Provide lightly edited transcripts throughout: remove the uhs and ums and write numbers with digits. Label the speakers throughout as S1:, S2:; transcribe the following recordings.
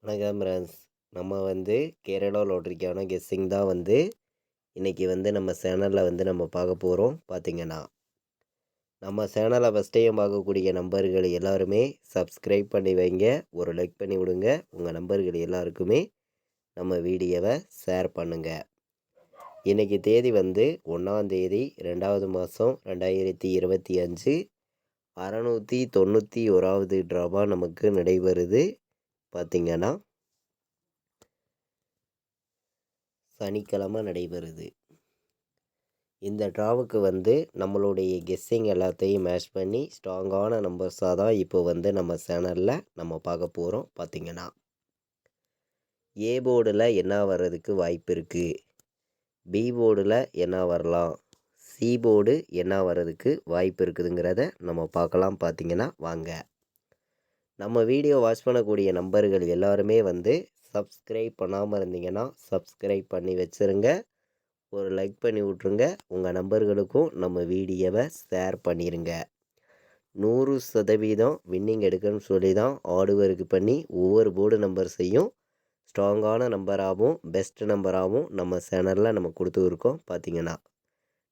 S1: வணக்கம் ஃப்ரெண்ட்ஸ். நம்ம கேரளா லாட்டரிக்கான கெஸ்ஸிங் தான் இன்றைக்கி நம்ம சேனலில் நம்ம பார்க்க போகிறோம். பார்த்திங்கன்னா நம்ம சேனலை ஃபஸ்ட் டைம் பார்க்கக்கூடிய நம்பர்கள் எல்லாருமே சப்ஸ்கிரைப் பண்ணி வைங்க, ஒரு லைக் பண்ணி விடுங்க. உங்கள் நம்பர்கள் எல்லாருக்குமே நம்ம வீடியோவை ஷேர் பண்ணுங்கள். இன்றைக்கி தேதி 1ஆம் தேதி 2வது மாதம் 2025 691வது ட்ராவா நமக்கு நடைபெறுது. பார்த்திங்கன்னா சனிக்கிழமை நடைபெறுது. இந்த ட்ராவுக்கு நம்மளுடைய கெஸ்ஸிங் எல்லாத்தையும் மேட்ச் பண்ணி ஸ்ட்ராங்கான நம்பர்ஸாக தான் இப்போ நம்ம சேனலில் நம்ம பார்க்க போகிறோம். பார்த்திங்கன்னா ஏ போர்டில் என்ன வர்றதுக்கு வாய்ப்பு இருக்குது, பி போர்டில் என்ன வரலாம், சி போர்டு என்ன வர்றதுக்கு வாய்ப்பு இருக்குதுங்கிறத நம்ம பார்க்கலாம். பார்த்திங்கன்னா வாங்க. நம்ம வீடியோ வாட்ச் பண்ணக்கூடிய நம்பர்கள் எல்லாருமே சப்ஸ்கிரைப் பண்ணாமல் இருந்தீங்கன்னா சப்ஸ்கிரைப் பண்ணி வச்சுருங்க, ஒரு லைக் பண்ணி விட்ருங்க. உங்கள் நம்பர்களுக்கும் நம்ம வீடியோவை ஷேர் பண்ணிடுங்க. 100% வின்னிங் எடுக்கணும்னு சொல்லி தான் ஆர்டர் பண்ணி ஒவ்வொரு போர்டு நம்பர்ஸையும் ஸ்ட்ராங்கான நம்பராகவும் பெஸ்ட் நம்பராகவும் நம்ம சேனலில் நம்ம கொடுத்துருக்கோம். பார்த்திங்கன்னா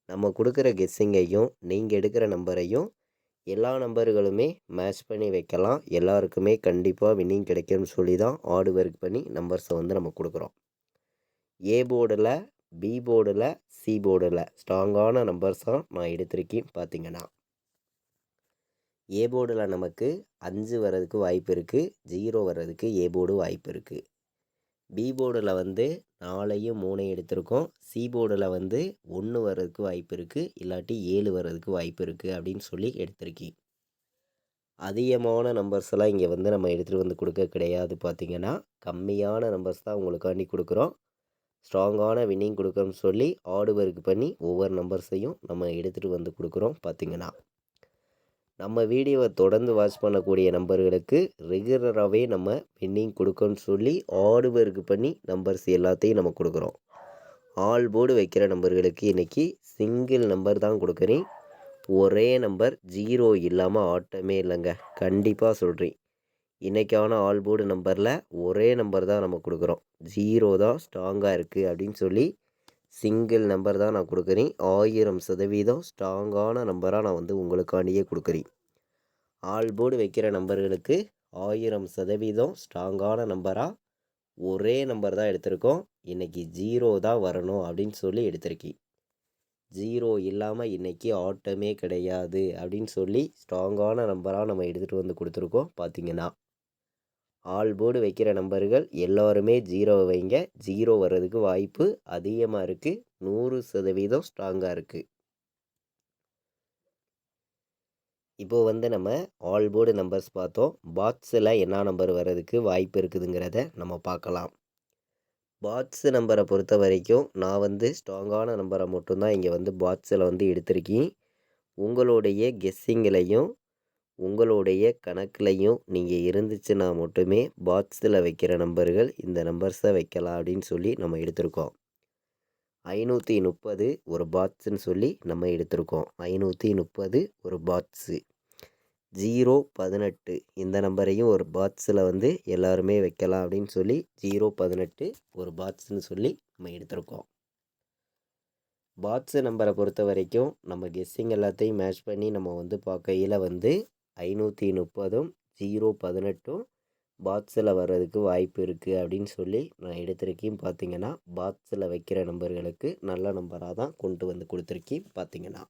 S1: நம்ம கொடுக்குற கெஸ்ஸிங்கையும் நீங்கள் எடுக்கிற நம்பரையும் எல்லா நம்பர்களுமே மேட்ச் பண்ணி வைக்கலாம். எல்லாருக்குமே கண்டிப்பாக வின்னிங் கிடைக்கும்னு சொல்லி தான் ஆர்டர் பண்ணி நம்பர்ஸை நம்ம கொடுக்குறோம். ஏ போர்டில், பி போர்டில், சி போர்டில் ஸ்ட்ராங்கான நம்பர்ஸாக நான் எடுத்திருக்கேன். பார்த்திங்கன்னா ஏ போர்டில் நமக்கு 5 வர்றதுக்கு வாய்ப்பு இருக்குது, 0 வர்றதுக்கு ஏ போர்டு வாய்ப்பு இருக்குது. பி போர்டில் 4ஐயும் 3ஐயும் எடுத்திருக்கோம். சி போர்டில் 1 வர்றதுக்கு வாய்ப்பு இருக்குது, இல்லாட்டி 7 வர்றதுக்கு வாய்ப்பு இருக்குது அப்படின்னு சொல்லி எடுத்திருக்கேன். அதிகமான நம்பர்ஸ் எல்லாம் இங்கே நம்ம எடுத்துகிட்டு கொடுக்க கிடையாது. பார்த்திங்கன்னா கம்மியான நம்பர்ஸ் தான் உங்களுக்காண்டி கொடுக்குறோம். ஸ்ட்ராங்கான வின்னிங் கொடுக்கணும்னு சொல்லி ஆர்டர் பண்ணி ஒவ்வொரு நம்பர்ஸையும் நம்ம எடுத்துகிட்டு கொடுக்குறோம். பார்த்திங்கன்னா நம்ம வீடியோவை தொடர்ந்து வாட்ச் பண்ணக்கூடிய நம்பர்களுக்கு ரெகுலராகவே நம்ம வின்னிங் கொடுக்கணும்னு சொல்லி ஆர்டர் பண்ணி நம்பர்ஸ் எல்லாத்தையும் நம்ம கொடுக்குறோம். ஆல் போர்டு வைக்கிற நம்பர்களுக்கு இன்றைக்கி சிங்கிள் நம்பர் தான் கொடுக்குறேன். ஒரே நம்பர் 0 இல்லாமல் ஆட்டமே இல்லைங்க. கண்டிப்பாக சொல்கிறேன். இன்றைக்கான ஆல் போர்டு நம்பரில் ஒரே நம்பர் தான் நம்ம கொடுக்குறோம். 0 தான் ஸ்ட்ராங்காக இருக்குது அப்படின்னு சொல்லி சிங்கிள் நம்பர் தான் நான் கொடுக்குறேன். 1000% ஸ்ட்ராங்கான நம்பராக நான் உங்களுக்காண்டியே கொடுக்குறேன். ஆல் போர்டு வைக்கிற நம்பர்களுக்கு 1000% ஸ்ட்ராங்கான நம்பராக ஒரே நம்பர் தான் எடுத்திருக்கோம். இன்றைக்கி 0 தான் வரணும் அப்படின்னு சொல்லி எடுத்திருக்கேன். 0 இல்லாமல் இன்றைக்கி ஆட்டமே கிடையாது அப்படின்னு சொல்லி ஸ்ட்ராங்கான நம்பராக நம்ம எடுத்துகிட்டு கொடுத்துருக்கோம். பார்த்திங்கன்னா ஆல் போர்டு வைக்கிற நம்பர்கள் எல்லாருமே 0 வைங்க. 0 வர்றதுக்கு வாய்ப்பு அதிகமாக இருக்குது. 100% ஸ்ட்ராங்காக இருக்குது. இப்போது நம்ம ஆல் போர்டு நம்பர்ஸ் பார்த்தோம். பாக்ஸில் என்ன நம்பர் வர்றதுக்கு வாய்ப்பு இருக்குதுங்கிறத நம்ம பார்க்கலாம். பாக்ஸ் நம்பரை பொறுத்த வரைக்கும் நான் ஸ்ட்ராங்கான நம்பரை மட்டும்தான் இங்கே பாக்ஸில் எடுத்திருக்கேன். உங்களுடைய கெஸ்ஸிங்கிலையும் உங்களுடைய கணக்குலையும் நீங்கள் இருந்துச்சுன்னா மட்டுமே பாக்ஸில் வைக்கிற நம்பர்கள் இந்த நம்பர்ஸை வைக்கலாம் அப்படின்னு சொல்லி நம்ம எடுத்திருக்கோம். 530 ஒரு பாக்ஸுன்னு சொல்லி நம்ம எடுத்திருக்கோம். 530 ஒரு பாக்ஸு. 018 இந்த நம்பரையும் ஒரு பாக்ஸில் எல்லாருமே வைக்கலாம் அப்படின்னு சொல்லி 018 ஒரு பாக்ஸுன்னு சொல்லி நம்ம எடுத்திருக்கோம். பாக்ஸு நம்பரை பொறுத்த வரைக்கும் நம்ம கெஸ்ஸிங் எல்லாத்தையும் மேட்ச் பண்ணி நம்ம பார்க்கையில் 530ம் 018ம் பாக்ஸில் வர்றதுக்கு வாய்ப்பு இருக்குது அப்படின்னு சொல்லி நான் எடுத்திருக்கேன். பார்த்திங்கன்னா பாக்ஸில் வைக்கிற நம்பர்களுக்கு நல்ல நம்பராக தான் கொண்டு கொடுத்துருக்கேன். பார்த்திங்கன்னா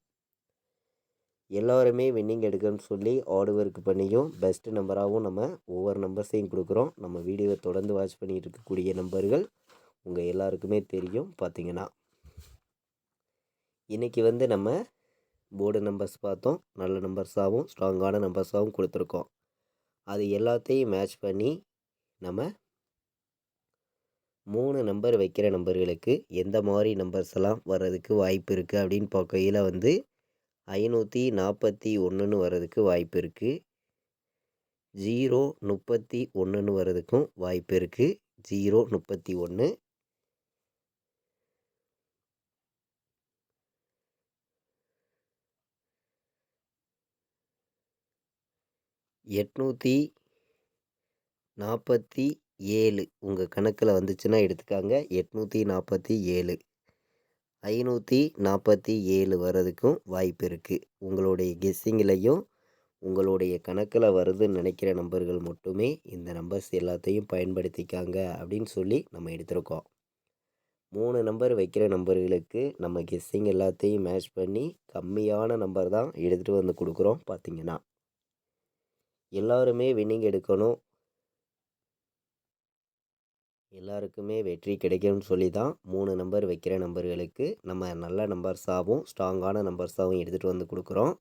S1: எல்லோருமே வின்னிங் எடுக்கணும்னு சொல்லி ஆர்டர் பண்ணியும் பெஸ்ட் நம்பராகவும் நம்ம ஒவ்வொரு நம்பர்ஸையும் கொடுக்குறோம். நம்ம வீடியோவை தொடர்ந்து வாட்ச் பண்ணிகிட்டு இருக்கக்கூடிய நம்பர்கள் உங்கள் எல்லாருக்குமே தெரியும். பார்த்திங்கன்னா இன்றைக்கி நம்ம போர்டு நம்பர்ஸ் பார்த்தோம். நல்ல நம்பர்ஸாகவும் ஸ்ட்ராங்கான நம்பர்ஸாகவும் கொடுத்துருக்கோம். அது எல்லாத்தையும் மேட்ச் பண்ணி நம்ம 3 நம்பர் வைக்கிற நம்பர்களுக்கு எந்த மாதிரி நம்பர்ஸ் எல்லாம் வர்றதுக்கு வாய்ப்பு இருக்குது அப்படின்னு பார்க்கையில் 541ன்னு வர்றதுக்கு வாய்ப்பு இருக்குது. 031ன்னு வர்றதுக்கும் வாய்ப்பு இருக்குது. 031 846 7 உங்கள் கணக்கில் வந்துச்சுன்னா எடுத்துக்காங்க. 847 547 வர்றதுக்கும் வாய்ப்பு இருக்குது. உங்களுடைய கெஸ்ஸிங்லேயும் உங்களுடைய கணக்கில் வருதுன்னு நினைக்கிற நம்பர்கள் மட்டுமே இந்த நம்பர்ஸ் எல்லாத்தையும் பயன்படுத்திக்காங்க அப்படின்னு சொல்லி நம்ம எடுத்திருக்கோம். 3 நம்பர் வைக்கிற நம்பர்களுக்கு நம்ம கெஸ்ஸிங் எல்லாத்தையும் மேட்ச் பண்ணி கம்மியான நம்பர் தான் எடுத்துகிட்டு வந்து கொடுக்குறோம். பார்த்தீங்கன்னா எல்லாருமே வின்னிங் எடுக்கணும், எல்லாருக்குமே வெற்றி கிடைக்கும்னு சொல்லி தான் 3 நம்பர் வைக்கிற நம்பர்களுக்கு நம்ம நல்ல நம்பர்ஸாகவும் ஸ்ட்ராங்கான நம்பர்ஸாகவும் எடுத்துகிட்டு வந்து கொடுக்குறோம்.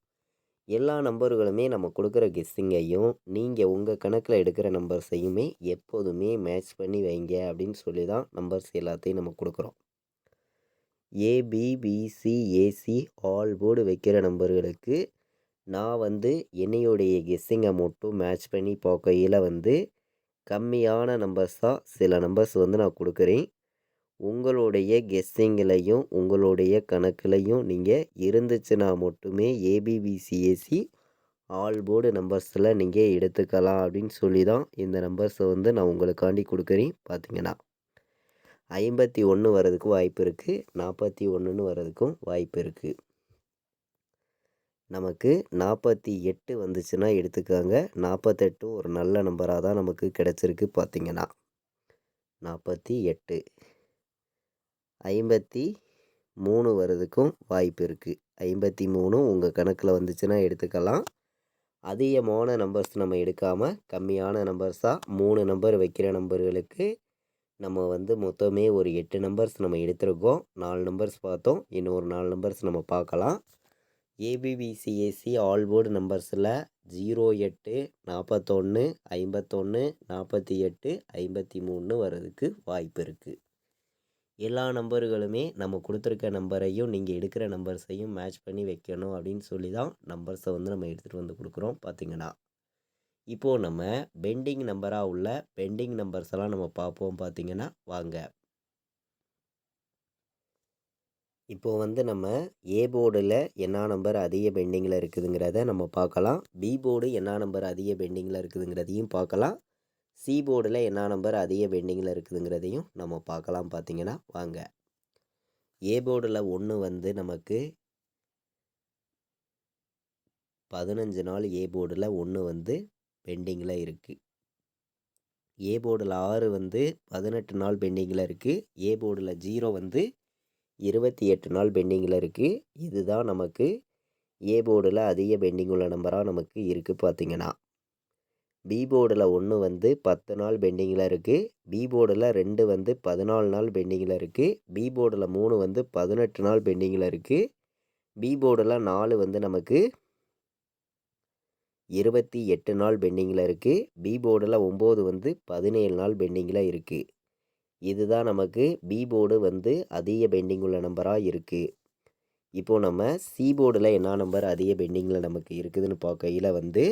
S1: எல்லா நம்பர்களுமே நம்ம கொடுக்குற கெஸ்ஸிங்கையும் நீங்கள் உங்கள் கணக்கில் எடுக்கிற நம்பர்ஸையுமே எப்போதுமே மேட்ச் பண்ணி வைங்க அப்படின்னு சொல்லி தான் நம்பர்ஸ் எல்லாத்தையும் நம்ம கொடுக்குறோம். ஏபிபிசிஏசி ஆல் போர்டு வைக்கிற நம்பர்களுக்கு நான் வந்து என்னையுடைய கெஸ்ஸிங்கை மட்டும் மேட்ச் பண்ணி பார்க்கையில் வந்து கம்மியான நம்பர்ஸாக சில நம்பர்ஸ் வந்து நான் கொடுக்குறேன். உங்களுடைய கெஸ்ஸிங்லையும் உங்களுடைய கணக்குலையும் நீங்கள் இருந்துச்சுன்னா மட்டுமே ஏபிபிசிஏசி ஆல் போர்டு நம்பர்ஸில் நீங்கள் எடுத்துக்கலாம் அப்படின்னு சொல்லி தான் இந்த நம்பர்ஸை வந்து நான் உங்களுக்காண்டி கொடுக்குறேன். பார்த்தீங்கன்னா 51 வர்றதுக்கு வாய்ப்பு இருக்குது, 41ன்னு வர்றதுக்கும் வாய்ப்பு இருக்குது. நமக்கு 48 வந்துச்சுன்னா எடுத்துக்காங்க. 48 ஒரு நல்ல நம்பராக தான் நமக்கு கிடச்சிருக்கு. பார்த்தீங்கன்னா 48 53 வர்றதுக்கும் வாய்ப்பு இருக்குது. 53 உங்கள் கணக்கில் வந்துச்சுன்னா எடுத்துக்கலாம். அதிகமான நம்பர்ஸ் நம்ம எடுக்காமல் கம்மியான நம்பர்ஸாக 3 நம்பர் வைக்கிற நம்பர்களுக்கு நம்ம வந்து மொத்தமே ஒரு 8 நம்பர்ஸ் நம்ம எடுத்திருக்கோம். 4 நம்பர்ஸ் பார்த்தோம், இன்னும் ஒரு 4 நம்பர்ஸ் நம்ம பார்க்கலாம். ஏபிபிசிஏசி ஆல் போர்டு நம்பர்ஸில் 08 41 51 48 53 வர்றதுக்கு வாய்ப்பு இருக்குது. எல்லா நம்பர்களுமே நம்ம கொடுத்துருக்க நம்பரையும் நீங்கள் எடுக்கிற நம்பர்ஸையும் மேட்ச் பண்ணி வைக்கணும் அப்படின்னு சொல்லி தான் நம்பர்ஸை வந்து நம்ம எடுத்துகிட்டு வந்து கொடுக்குறோம். பார்த்தீங்கன்னா இப்போது நம்ம பெண்டிங் நம்பராக உள்ள பெண்டிங் நம்பர்ஸ் எல்லாம் நம்ம பார்ப்போம். பார்த்தீங்கன்னா வாங்க. இப்போது வந்து நம்ம ஏ போர்டில் என்ன நம்பர் அதிக பெண்டிங்கில் இருக்குதுங்கிறத நம்ம பார்க்கலாம். பி போர்டு என்ன நம்பர் அதிக பெண்டிங்கில் இருக்குதுங்கிறதையும் பார்க்கலாம். சி போர்டில் என்ன நம்பர் அதிக பெண்டிங்கில் இருக்குதுங்கிறதையும் நம்ம பார்க்கலாம். பார்த்தீங்கன்னா வாங்க. ஏ போர்டில் 1 வந்து நமக்கு 15 நாள் ஏ போர்டில் 1 வந்து பெண்டிங்கில் இருக்குது. ஏ போர்டில் 6 வந்து 18 நாள் பெண்டிங்கில் இருக்குது. ஏ போர்டில் 0 வந்து 28 நாள் பெண்டிங்கில் இருக்குது. இதுதான் நமக்கு ஏ போர்டில் அதிக பெண்டிங் உள்ள நம்பராக நமக்கு இருக்குது. பார்த்தீங்கன்னா பி போர்டில் 1 வந்து 10 நாள் பெண்டிங்கில் இருக்குது. பி போர்டில் 2 வந்து 14 நாள் பெண்டிங்கில் இருக்குது. பி போர்டில் 3 வந்து 18 நாள் பெண்டிங்கில் இருக்குது. பி போர்டில் 4 வந்து நமக்கு 28 நாள் பெண்டிங்கில் இருக்குது. பி போர்டில் 9 வந்து 17 நாள் பெண்டிங்கில் இருக்குது. இதுதான் நமக்கு பி போர்டு வந்து அதிக பெண்டிங் உள்ள நம்பராக இருக்குது. இப்போது நம்ம சி போர்டில் என்ன நம்பர் அதிக பெண்டிங்கில் நமக்கு இருக்குதுன்னு பார்க்கையில் வந்து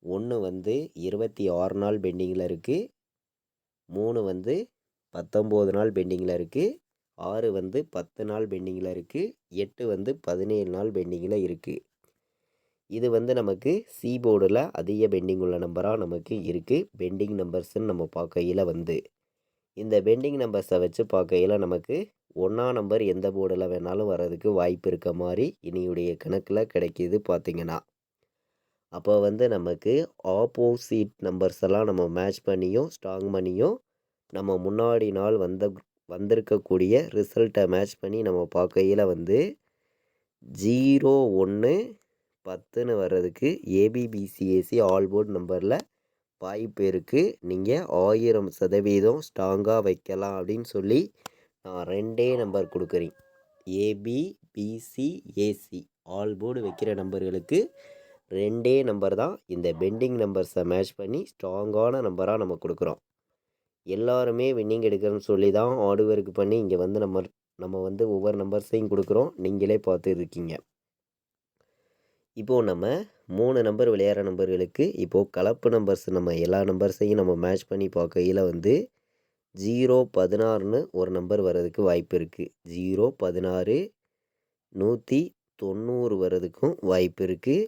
S1: 1 வந்து 26 நாள் பெண்டிங்கில் இருக்குது. 3 வந்து 19 நாள் பெண்டிங்கில் இருக்குது. 6 வந்து 10 நாள் பெண்டிங்கில் இருக்குது. 8 வந்து 17 நாள் பெண்டிங்கில் இருக்குது. இது வந்து நமக்கு சி போர்டில் அதிக பெண்டிங் உள்ள நம்பராக நமக்கு இருக்குது. பெண்டிங் நம்பர்ஸ்ன்னு நம்ம பார்க்கையில் வந்து இந்த பெண்டிங் நம்பர்ஸை வச்சு பார்க்கையில் நமக்கு 1ஆம் நம்பர் எந்த போர்டில் வேணாலும் வர்றதுக்கு வாய்ப்பு இருக்க மாதிரி இனியுடைய கணக்கில் கிடைக்கிது. பார்த்தீங்கன்னா அப்போ வந்து நமக்கு ஆப்போசிட் நம்பர்ஸ் எல்லாம் நம்ம மேட்ச் பண்ணியும் ஸ்ட்ராங் பண்ணியும் நம்ம முன்னாடி நாள் வந்திருக்கக்கூடிய ரிசல்ட்டை மேட்ச் பண்ணி நம்ம பார்க்கையில் வந்து 0 1 10ன்னு வர்றதுக்கு ஏபிபிசிஏசி ஆல் போர்டு நம்பரில் வாய்ப்பு இருக்குது. நீங்கள் 1000% ஸ்ட்ராங்காக வைக்கலாம் அப்படின்னு சொல்லி நான் 2 நம்பர் கொடுக்குறேன். ஏபிபிசிஏசி ஆல் போர்டு வைக்கிற நம்பர்களுக்கு 2 நம்பர் தான் இந்த பெண்டிங் நம்பர்ஸை மேட்ச் பண்ணி ஸ்ட்ராங்கான நம்பராக நம்ம கொடுக்குறோம். எல்லாருமே வின்னிங் எடுக்கிறோன்னு சொல்லி தான் ஹார்ட் ஒர்க் பண்ணி இங்கே வந்து நம்ம வந்து ஒவ்வொரு நம்பர்ஸையும் கொடுக்குறோம். நீங்களே பார்த்து இருக்கீங்க. இப்போது நம்ம 3 நம்பர் விளையாடுற நம்பர்களுக்கு இப்போது கலப்பு நம்பர்ஸ் நம்ம எல்லா நம்பர்ஸையும் நம்ம மேட்ச் பண்ணி பார்க்கையில் வந்து 0 16ன்னு ஒரு நம்பர் வர்றதுக்கு வாய்ப்பு இருக்குது. 0 16 190 வர்றதுக்கும் வாய்ப்பு இருக்குது.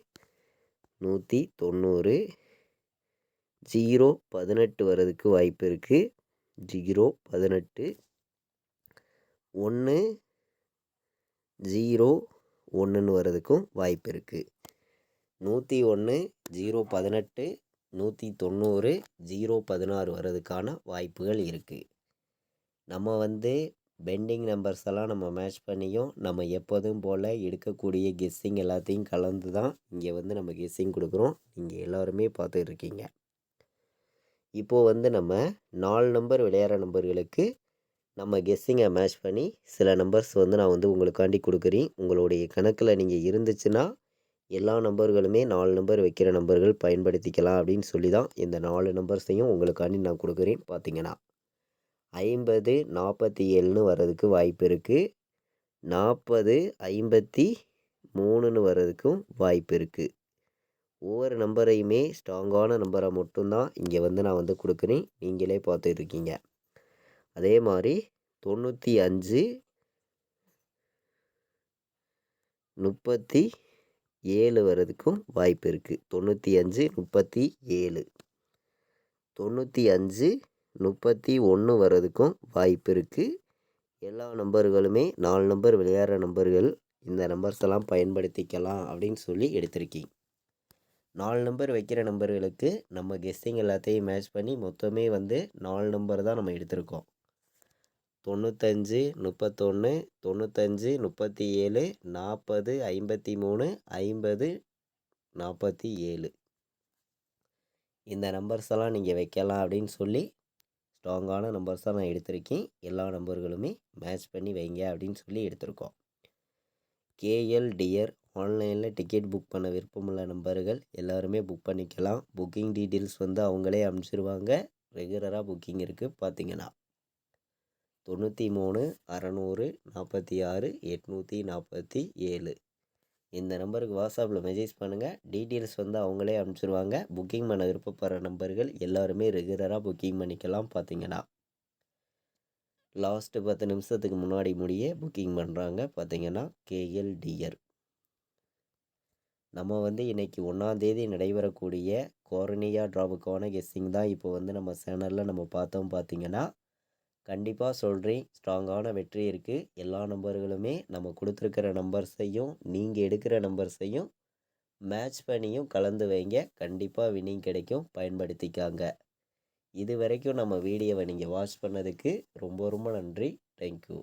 S1: 190 018 வர்றதுக்கு வாய்ப்பு இருக்குது. 018 1 0 1ன்னு வர்றதுக்கும் வாய்ப்பு இருக்குது. 101 018 190 016 வர்றதுக்கான வாய்ப்புகள் இருக்குது. நம்ம வந்து பெண்டிங் நம்பர்ஸ் எல்லாம் நம்ம மேட்ச் பண்ணியும் நம்ம எப்போதும் போல் எடுக்கக்கூடிய கெஸ்ஸிங் எல்லாத்தையும் கலந்து தான் இங்கே வந்து நம்ம கெஸ்ஸிங் கொடுக்குறோம். நீங்கள் எல்லோருமே பார்த்துட்டு இருக்கீங்க. இப்போது வந்து நம்ம 4 நம்பர் விளையாடுற நம்பர்களுக்கு நம்ம கெஸ்ஸிங்கை மேட்ச் பண்ணி சில நம்பர்ஸ் வந்து நான் வந்து உங்களுக்காண்டி கொடுக்குறேன். உங்களுடைய கணக்கில் நீங்கள் இருந்துச்சுன்னா எல்லா நம்பர்களுமே 4 நம்பர் வைக்கிற நம்பர்கள் பயன்படுத்திக்கலாம் அப்படின்னு சொல்லி தான் இந்த 4 நம்பர்ஸையும் உங்களுக்காண்டி நான் கொடுக்குறேன். பார்த்தீங்கன்னா 50 47ன்னு வர்றதுக்கு வாய்ப்பு இருக்குது. 40 53ன்னு வர்றதுக்கும் வாய்ப்பு இருக்குது. ஒவ்வொரு நம்பரையுமே ஸ்ட்ராங்கான நம்பரை மட்டும்தான் இங்கே வந்து நான் வந்து கொடுக்குறேன். நீங்களே பார்த்துட்டு இருக்கீங்க. அதே மாதிரி 95 37 வர்றதுக்கும் வாய்ப்பு இருக்குது. 95 37 95 31 வர்றதுக்கும் வாய்ப்பு இருக்குது. எல்லா நம்பர்களுமே 4 நம்பர் விளையாடுற நம்பர்கள் இந்த நம்பர்ஸ் எல்லாம் பயன்படுத்திக்கலாம் அப்படின்னு சொல்லி எடுத்திருக்கீங்க. 4 நம்பர் வைக்கிற நம்பர்களுக்கு நம்ம கெஸ்ஸிங் எல்லாத்தையும் மேட்ச் பண்ணி மொத்தமே வந்து 4 நம்பர் தான் நம்ம எடுத்திருக்கோம். 95 31 95 37 40 53 50 47 இந்த நம்பர்ஸ் எல்லாம் நீங்கள் வைக்கலாம் அப்படின்னு சொல்லி ஸ்ட்ராங்கான நம்பர்ஸாக நான் எடுத்திருக்கேன். எல்லா நம்பர்களுமே மேட்ச் பண்ணி வைங்க அப்படின்னு சொல்லி எடுத்திருக்கோம். கேஎல் டியர் ஆன்லைனில் டிக்கெட் புக் பண்ண விருப்பமுள்ள நம்பர்கள் எல்லாருமே புக் பண்ணிக்கலாம். புக்கிங் டீட்டெயில்ஸ் வந்து அவங்களே அனுப்பிச்சிருவாங்க. ரெகுலராக புக்கிங் இருக்குது. பார்த்தீங்கன்னா 93 600 46 847 இந்த நம்பருக்கு வாட்ஸ்அப்பில் மெசேஜ் பண்ணுங்கள். டீட்டெயில்ஸ் வந்து அவங்களே அனுப்பிச்சிருவாங்க. புக்கிங் பண்ண விருப்பப்படுற நம்பர்கள் எல்லாருமே ரெகுலராக புக்கிங் பண்ணிக்கலாம். பார்த்தீங்கன்னா லாஸ்ட்டு 10 நிமிஷத்துக்கு முன்னாடி முடிய புக்கிங் பண்ணுறாங்க. பார்த்தீங்கன்னா கேஎல் டியர். நம்ம வந்து இன்றைக்கி 1ஆம் தேதி நடைபெறக்கூடிய கோரனியா ட்ராப்புக்கான கெஸ்ஸிங் தான் இப்போ வந்து நம்ம சேனலில் நம்ம பார்த்தோம். பார்த்தீங்கன்னா கண்டிப்பாக சொல்கிறேன், ஸ்ட்ராங்கான வெற்றி இருக்குது. எல்லா நம்பர்களுமே நம்ம கொடுத்துருக்கிற நம்பர்ஸையும் நீங்கள் எடுக்கிற நம்பர்ஸையும் மேட்ச் பண்ணியும் கலந்து வைங்க. கண்டிப்பாக வின்னிங் கிடைக்கும். பயன்படுத்திக்காங்க. இது வரைக்கும் நம்ம வீடியோவை நீங்கள் வாட்ச் பண்ணதுக்கு ரொம்ப ரொம்ப நன்றி. தேங்க்யூ.